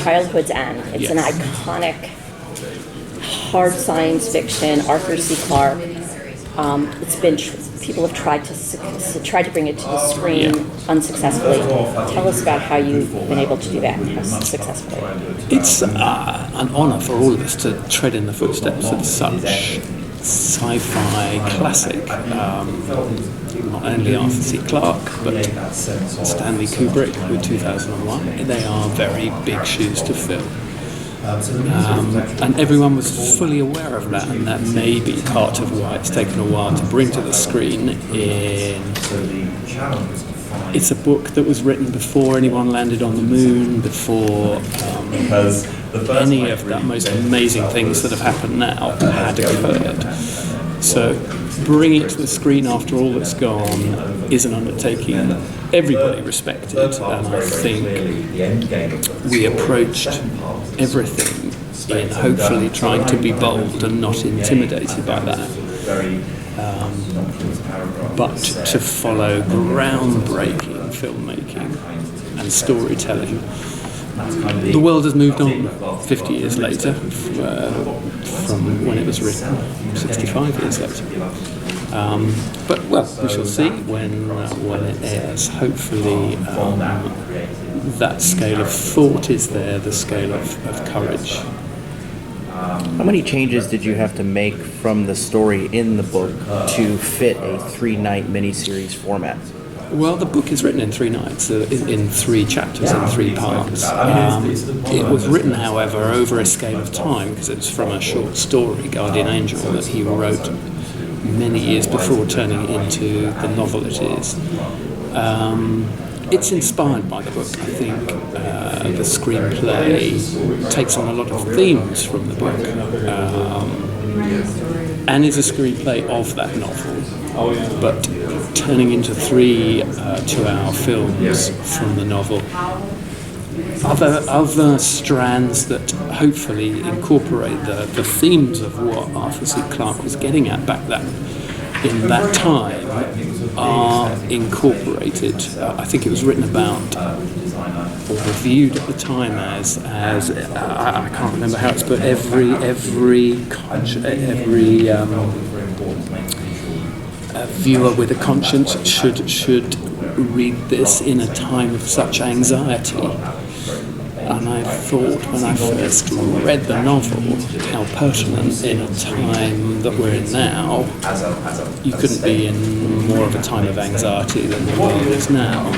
childhood's end. It's an iconic, hard science fiction, Arthur C. Clarke. It's been people have tried to bring it to the screen unsuccessfully. Tell us about how you've been able to do that successfully. It's an honour for all of us to tread in the footsteps of such sci-fi classic. Not only Arthur C. Clarke, but Stanley Kubrick with 2001. They are very big shoes to fill. And everyone was fully aware of that, and that may be part of why it's taken a while to bring to the screen. It's a book that was written before anyone landed on the moon, before any of the most amazing things that have happened now had occurred. So bringing it to the screen after all that's gone is an undertaking everybody respected, and I think we approached everything in hopefully trying to be bold and not intimidated by that, but to follow groundbreaking filmmaking and storytelling. The world has moved on 50 years later from when it was written, 65 years later. But, well, we shall see when it airs. Hopefully that scale of thought is there, the scale of courage. How many changes did you have to make from the story in the book to fit a 3-night miniseries format? Well, the book is written in 3 nights, in 3 chapters, in 3 parts. It was written, however, over a scale of time, because it's from a short story, Guardian Angel, that he wrote many years before turning it into the novel it is. It's inspired by the book. I think the screenplay takes on a lot of themes from the book, and is a screenplay of that novel, but turning into 3 2-hour films from the novel. Other strands that hopefully incorporate the themes of what Arthur C. Clarke was getting at back then in that time are incorporated. I think it was written about or reviewed at the time as I can't remember how it's put. Every viewer with a conscience should read this in a time of such anxiety. And I thought when I first read the novel how pertinent in a time that we're in now. You couldn't be in more of a time of anxiety than the world is now.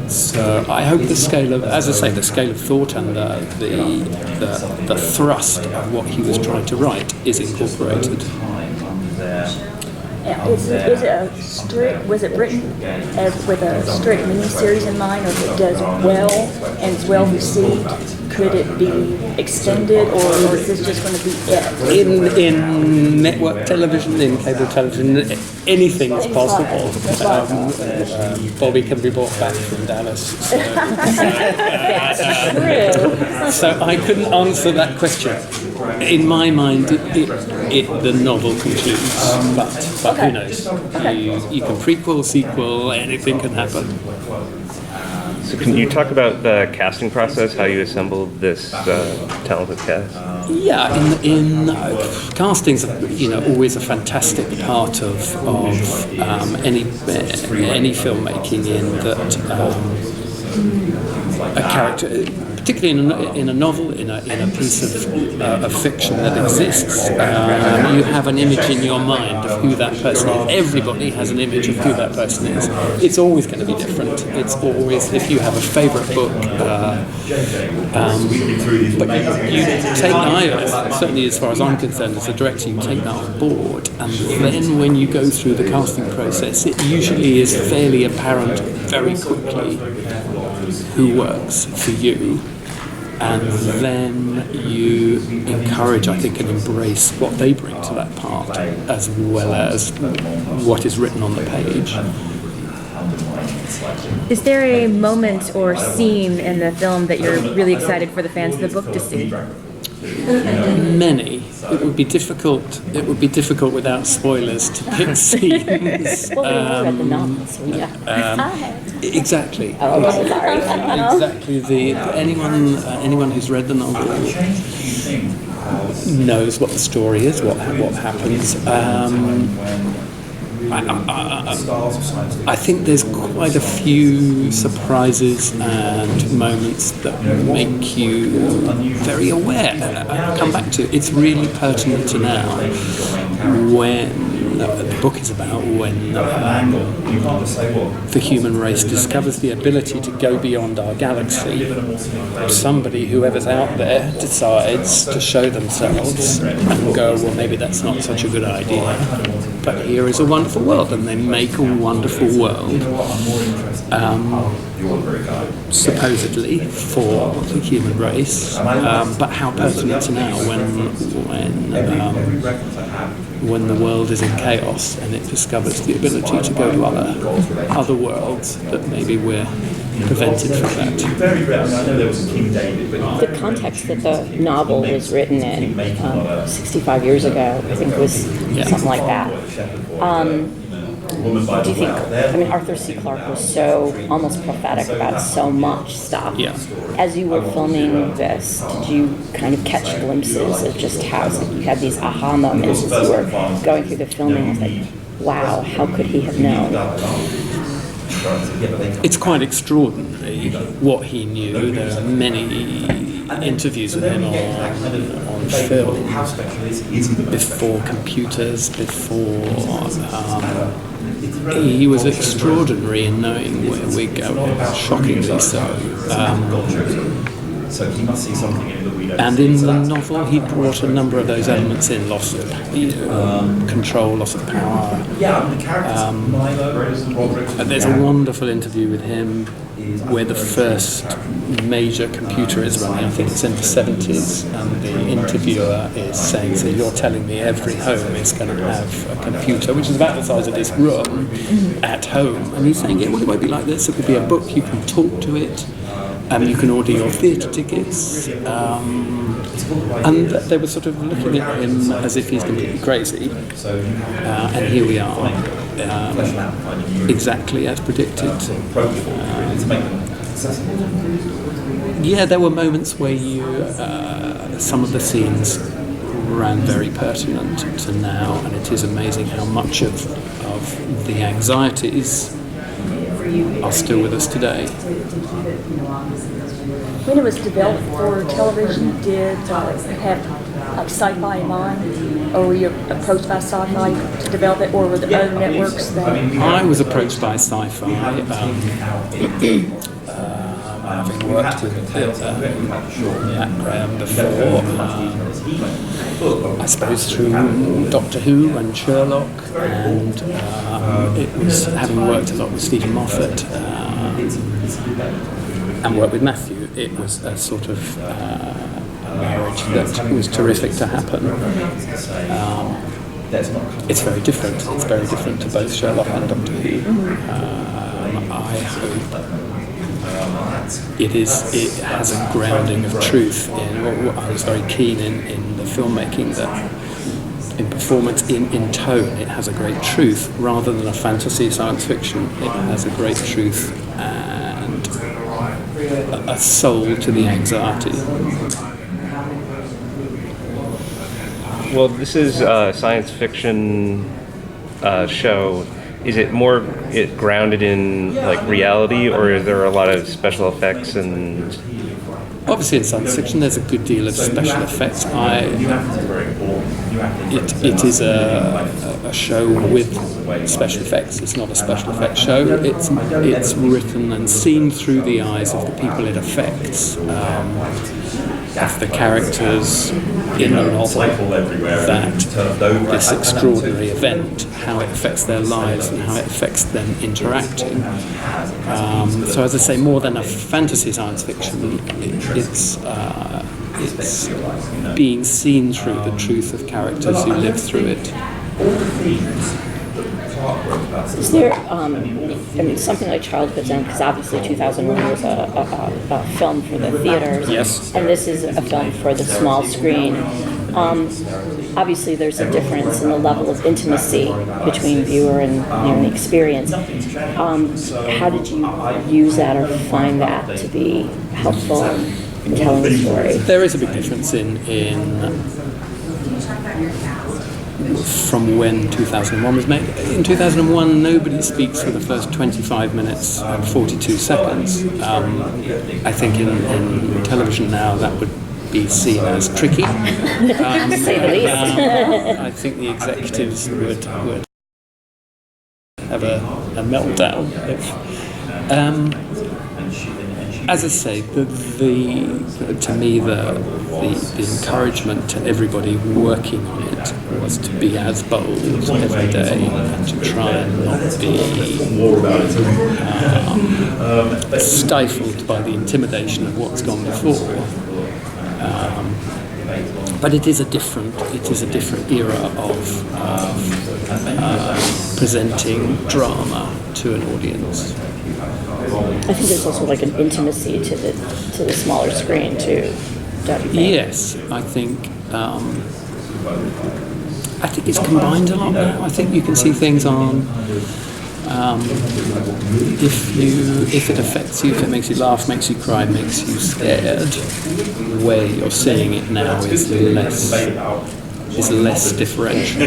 So I hope the scale of, as I say, the scale of thought and the thrust of what he was trying to write is incorporated. Was it written with a strict miniseries in mind, or if it does well and is well received, could it be extended, or is this just going to be it? In network television, in cable television, anything is possible. Bobby can be brought back from Dallas. So, That's true. So I couldn't answer that question. In my mind, the novel concludes, but who knows? You can prequel, sequel, anything can happen. So can you talk about the casting process, how you assembled this talented cast? Yeah, in casting's always a fantastic part of any filmmaking, in that a character, particularly in a novel, in a piece of fiction that exists, you have an image in your mind of who that person is. Everybody has an image of who that person is. It's always going to be different. It's always, if you have a favourite book, but you take that, certainly as far as I'm concerned as a director, you take that on board, and then when you go through the casting process, it usually is fairly apparent very quickly who works for you, and then you encourage, I think, and embrace what they bring to that part, as well as what is written on the page. Is there a moment or scene in the film that you're really excited for the fans of the book to see? Many. It would be difficult. It would be difficult without spoilers to pick scenes. Well, we all read the novel, so yeah. Exactly. Oh, I'm sorry. Exactly. Anyone who's read the novel knows what the story is, what happens. I think there's quite a few surprises and moments that make you very aware. I'll come back to it. It's really pertinent to now when the book is about when the human race discovers the ability to go beyond our galaxy. Somebody, whoever's out there, decides to show themselves and go, well, maybe that's not such a good idea, but here is a wonderful world, and they make a wonderful world, supposedly for the human race, but how pertinent to now when the world is in chaos and it discovers the ability to go to other worlds that maybe we're prevented from that. The context that the novel was written in 65 years ago, I think, was something like that. Do you think, I mean, Arthur C. Clarke was so almost prophetic about so much stuff. Yeah. As you were filming this, did you kind of catch glimpses of just how you had these aha moments as you were going through the filming? It's like, wow, how could he have known? It's quite extraordinary what he knew. There are many interviews with him on film before computers, he was extraordinary in knowing where we're going, shockingly so. So he must see something in it that we don't And see. in the novel, he brought a number of those elements in: loss of control, loss of power. Yeah, the characters. And there's a wonderful interview with him where the first major computer is running. I think it's in the 70s, and the interviewer is saying, "So you're telling me every home is going to have a computer, which is about the size of this room, at home?" And he's saying, "Yeah, well, it won't be like this. It could be a book. You can talk to it. You can order your theatre tickets." And they were sort of looking at him as if he's completely crazy. And here we are, exactly as predicted. Yeah, there were moments where some of the scenes ran very pertinent to now, and it is amazing how much of the anxieties are still with us today. When it was developed for television, did it have like Syfy in mind, or were you approached by Syfy to develop it, or were there other networks that? I was approached by Syfy, having worked with Matt Graham before, I suppose through Doctor Who and Sherlock, and it was having worked a lot with Stephen Moffat and worked with Matthew. It was a sort of marriage that was terrific to happen. It's very different. It's very different to both Sherlock and Doctor Who. I hope it has a grounding of truth in. I was very keen in the filmmaking that in performance, in tone, it has a great truth rather than a fantasy science fiction. It has a great truth and a soul to the anxiety. Well, this is a science fiction show. Is it more grounded in like reality, or is there a lot of special effects and? Obviously, in science fiction, there's a good deal of special effects. It is a show with special effects. It's not a special effects show. It's written and seen through the eyes of the people it affects, of the characters in the novel, that this extraordinary event, how it affects their lives and how it affects them interacting. So as I say, more than a fantasy science fiction, it's being seen through the truth of characters who live through it. Is there, I mean, something like Childhood Zen, because obviously 2001 was a film for the theaters. Yes. And this is a film for the small screen. Obviously, there's a difference in the level of intimacy between viewer and the experience. How did you use that or find that to be helpful in telling the story? There is a big difference in from when 2001 was made. In 2001, nobody speaks for the first 25 minutes and 42 seconds. I think in television now that would be seen as tricky. To say the least. I think the executives would have a meltdown. As I say, to me the encouragement to everybody working on it was to be as bold every day and to try and not be stifled by the intimidation of what's gone before. But it is a different era of presenting drama to an audience. I think there's also like an intimacy to the smaller screen too, don't you think? Yes, I think it's combined a lot now. I think you can see things on if it affects you, if it makes you laugh, makes you cry, makes you scared, the way you're seeing it now is less differential.